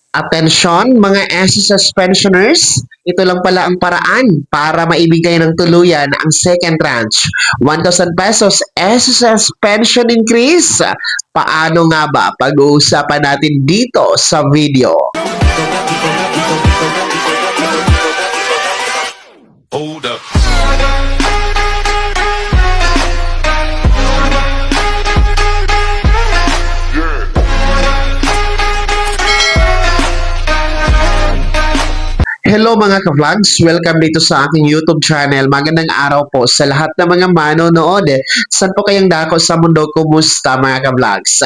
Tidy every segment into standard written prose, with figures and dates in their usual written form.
Atensyon mga SSS pensioners, ito lang pala ang paraan para maibigay ng tuluyan ang second tranche. 1,000 pesos SSS pension increase. Paano nga ba? Pag-uusapan natin dito sa video. Hold up. Hello mga ka-vlogs! Welcome dito sa aking YouTube channel. Magandang araw po sa lahat ng mga manonood. Saan po kayong dako sa mundo? Kumusta mga ka-vlogs?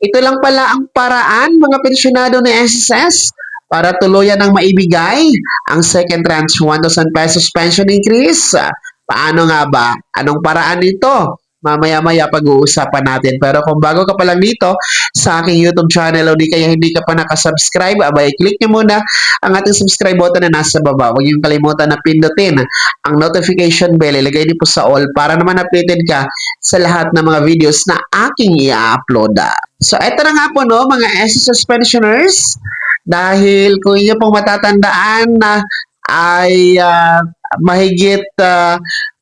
Ito lang pala ang paraan mga pensyonado ng SSS para tuluyan ng maibigay ang second tranche 1,000 pesos pension increase. Paano nga ba? Anong paraan nito? Mamaya-maya pag-uusapan natin. Pero kung bago ka pa lang dito sa aking YouTube channel o di kaya hindi ka pa nakasubscribe, abay, click nyo muna ang ating subscribe button na nasa baba. Huwag yung kalimutan na pindutin ang notification bell. Ilagay niyo po sa all para naman updated ka sa lahat ng mga videos na aking i-upload. So, eto na nga po no, mga SSS pensioners. Dahil kung inyo pong matatandaan na ay mahigit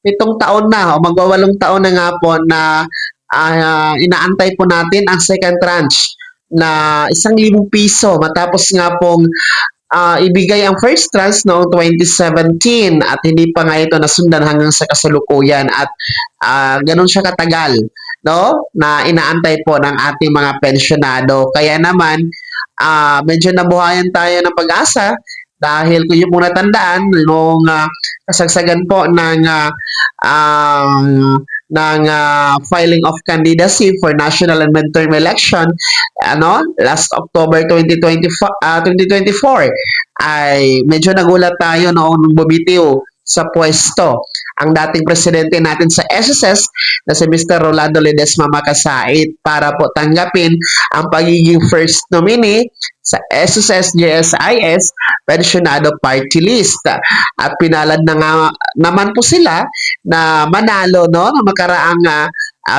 7 taon na o magwawalong taon na nga po na inaantay po natin ang second tranche na 1,000 piso matapos nga pong ibigay ang first tranche noong 2017 at hindi pa nga ito nasundan hanggang sa kasalukuyan at ganun siya katagal no na inaantay po ng ating mga pensyonado. Kaya naman medyo nabuhayan tayo ng pag-asa dahil kung yung muna tandaan nung kasagsagan po filing of candidacy for national and midterm election last October 2024 ay medyo nagulat tayo noong bumitiw sa pwesto ang dating presidente natin sa SSS na si Mr. Rolando Ledesma Makasait para po tanggapin ang pagiging first nominee sa SSS GSIS Pensionado Party List. At pinalad na nga naman po sila na manalo no na makaraang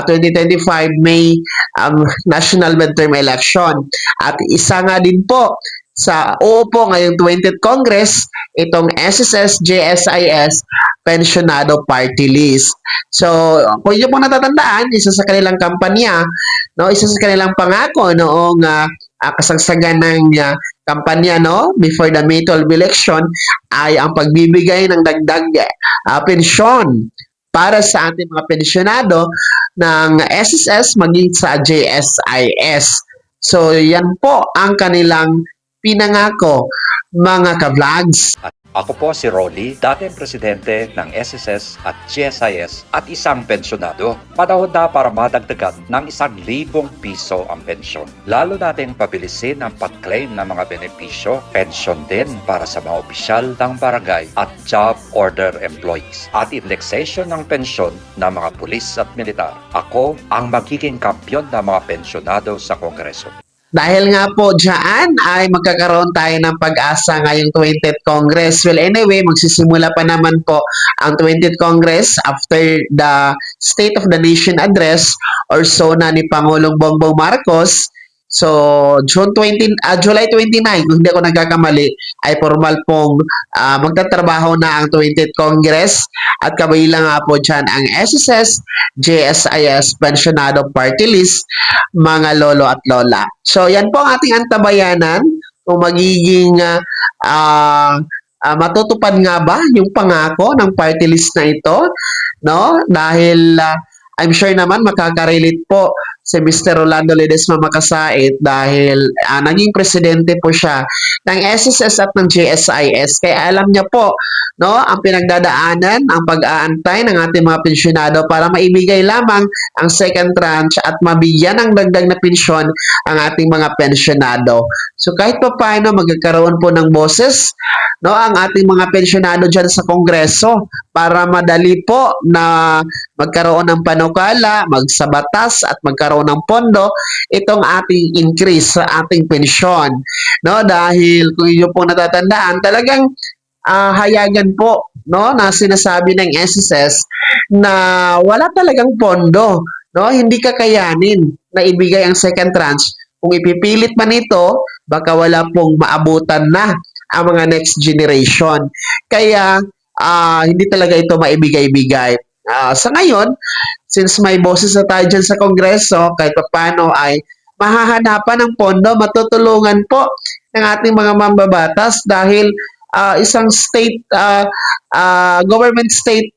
2025 May national midterm election. At isa nga din po sa uupo ngayong 20th Congress itong SSS GSIS Pensionado Party List. So, kung inyo pong natatandaan, isa sa kanilang kampanya, no, isa sa kanilang pangako noong kasagsagan ng kampanya before the May 12 election ay ang pagbibigay ng dagdag pensyon para sa ating mga pensyonado ng SSS maging sa JSIS. So, yan po ang kanilang pinangako mga ka-vlogs. Ako po si Rolly, dating presidente ng SSS at GSIS at isang pensyonado. Panahon na para madagdagan ng 1,000 piso ang pensyon. Lalo nating pabilisin ang pag-claim ng mga benepisyo, pensyon din para sa mga opisyal ng barangay at job order employees. At indexation ng pensyon ng mga pulis at militar. Ako ang magiging kampiyon ng mga pensyonado sa Kongreso. Dahil nga po dyan ay magkakaroon tayo ng pag-asa ngayong 20th Congress. Well, anyway, magsisimula pa naman po ang 20th Congress after the State of the Nation Address or so na ni Pangulong Bongbong Marcos. So, July 29, kung hindi ako nagkakamali, ay formal pong magtatrabaho na ang 20th Congress at kabilang nga po dyan ang SSS, JSIS, Pensionado Party List, mga lolo at lola. So, yan po ang ating antabayanan kung magiging matutupad nga ba yung pangako ng party list na ito, no? Dahil I'm sure naman makaka-relate po si Mr. Rolando Ledesma Makasait dahil naging presidente po siya ng SSS at ng JSIS. Kaya alam niya po ang pinagdadaanan, ang pag-aantay ng ating mga pensyonado para maibigay lamang ang second tranche at mabigyan ng dagdag na pensyon ang ating mga pensyonado. So kahit pa paano magkakaroon po ng boses ang ating mga pensyonado dyan sa Kongreso para madali po na magkaroon ng panukala, magsabatas at magkaroon ng pondo itong ating increase sa ating pensyon. Dahil kung inyo po natatandaan, talagang hayagan po na sinasabi ng SSS na wala talagang pondo, hindi kakayanin na ibigay ang second tranche Kung ipipilit man ito, baka wala pong maabutan na ang mga next generation. Kaya hindi talaga ito maibigay-bigay. Sa ngayon, since may boses na tayo dyan sa Kongreso, kahit paano ay mahahanapan ng pondo, matutulungan po ng ating mga mambabatas dahil isang state, government state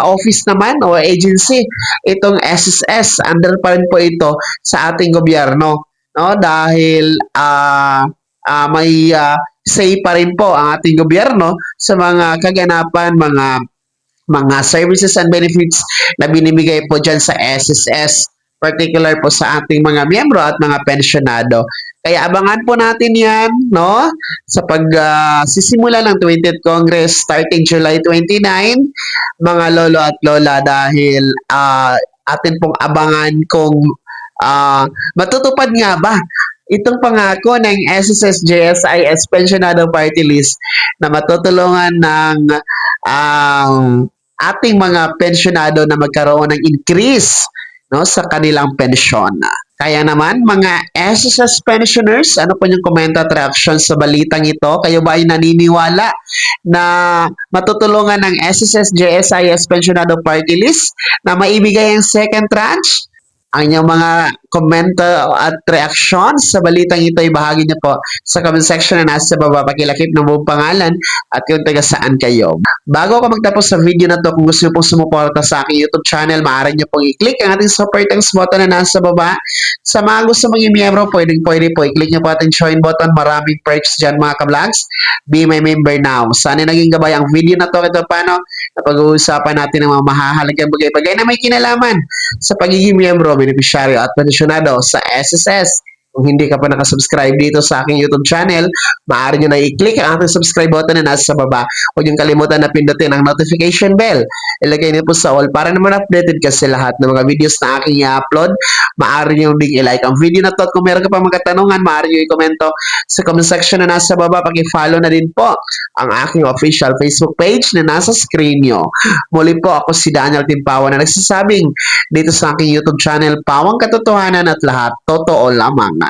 office naman o agency, itong SSS, under pa rin po ito sa ating gobyerno. No? Dahil may say pa rin po ang ating gobyerno sa mga kaganapan, mga services and benefits na binibigay po dyan sa SSS, particular po sa ating mga miyembro at mga pensyonado. Kaya abangan po natin yan, no? Sa sisimula ng 20th Congress starting July 29, mga lolo at lola, dahil atin pong abangan kung matutupad nga ba itong pangako ng SSS JSIS Pensionado Party List na matutulungan ng ating mga pensyonado na magkaroon ng increase, no, sa kanilang pensyon. Kaya naman, mga SSS pensioners, ano po yung comment at reaction sa balitang ito? Kayo ba ay naniniwala na matutulungan ng SSS JSIS Pensionado Party List na maibigay ang second tranche? Ang inyong mga komento at reactions sa balitang ito ay bahagi niyo po sa comment section na nasa baba. Pakilakip ng buong pangalan at kung taga saan kayo. Bago ako magtapos sa video na to, kung gusto niyo pong sumuporta sa aking YouTube channel, maaari niyo pong i-click ang ating support thanks button na nasa baba. Sa mga gusto maging miyembro, pwede po i-click niyo po ating join button. Maraming perks dyan mga ka-vlogs. Be my member now. Sana naging gabay ang video na to. Ito paano na pag-uusapan natin ng mga mahahalagang bagay-bagay na may kinalaman sa pagiging miyembro, beneficiaryo at pensyonado sa SSS. Kung hindi ka pa nakasubscribe dito sa aking YouTube channel, maaari nyo na i-click ang ating subscribe button na nasa baba. Huwag niyong kalimutan na pindutin ang notification bell. Ilagay niyo po sa all para naman updated ka sa lahat ng mga videos na aking i-upload. Maaari nyo ding i-like ang video na to. At kung meron ka pa mga katanungan, maaari nyo i-komento sa comment section na nasa baba. Paki-follow na din po ang aking official Facebook page na nasa screen nyo. Muli po, ako si Daniel Timpawa na nagsasabing dito sa aking YouTube channel, Pawang Katotohanan at lahat totoo lamang.